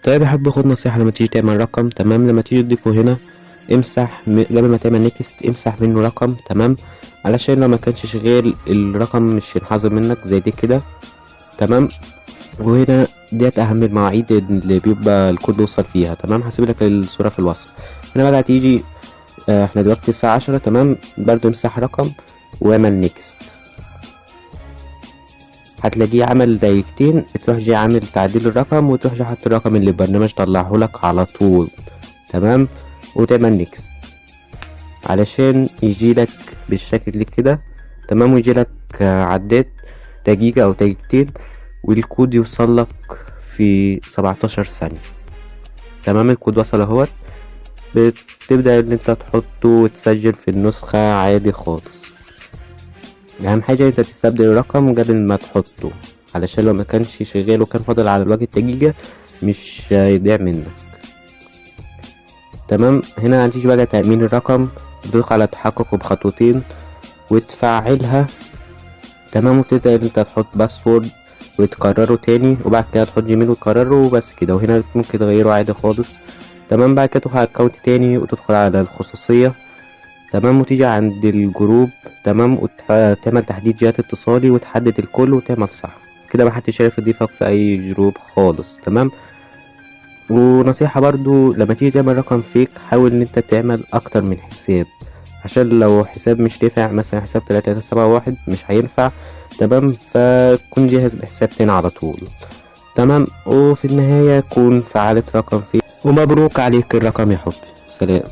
طيب احب اخد نصيحة لما تيجي تعمل رقم. تمام، لما تيجي تضيفه هنا امسح قبل ما تعمل نيكست امسح منه رقم. تمام، علشان لو ما كانش شغال الرقم مش هينحذر منك زي دي كده. تمام، وهنا ديت اهم المواعيد اللي بيبقى الكود بيوصل فيها. تمام، هسيب لك الصورة في الوصف. هنا بقى هتيجي احنا دلوقتي الساعة 10. تمام، برضو امسح رقم واعمل نيكست. هتلاقيه عمل دقيقتين، تروح جاي عامل تعديل الرقم وتروح جاي حاطط الرقم اللي البرنامج طلعه لك على طول. تمام، وتعمل نيكست علشان يجيلك بالشكل اللي كده. تمام، ويجيلك عدات دقيقة او دقيقتين والكود يوصلك في 17 ثانية. تمام، الكود وصل اهوت. بتبدأ ان انت تحطه وتسجل في النسخة عادي خالص. اهم حاجة انت تستبدل الرقم قبل ما تحطه، علشان لو ما كانش شغال وكان فاضل على الوقت دقيقة مش هيضيع منك. تمام، هنا هتيجي بقى تأمين الرقم، تدوس على تحقق بخطوتين وتفعلها. تمام، وتبدأ ان انت تحط باسورد وتكرره تاني، وبعد كده تحط جيميل وتكرره وبس كده. وهنا ممكن تغيره عادي خالص. تمام، بعد كده تدخل على اكونت تاني وتدخل على الخصوصية. تمام، وتيجي عند الجروب. تمام، وتعمل تحديد جهات اتصالي وتحدد الكل وتعمل صح كده. محدش عارف يضيفك في اي جروب خالص. تمام، ونصيحة برضو لما تيجي تعمل رقم فيك حاول ان انت تعمل اكتر من حساب، عشان لو حساب مش نافع مثلا حساب 3371 مش هينفع. تمام، فتكون جاهز بحساب تاني على طول. تمام، وفي النهاية كون فعلت رقم فيك ومبروك عليك الرقم يا حبي. سلام.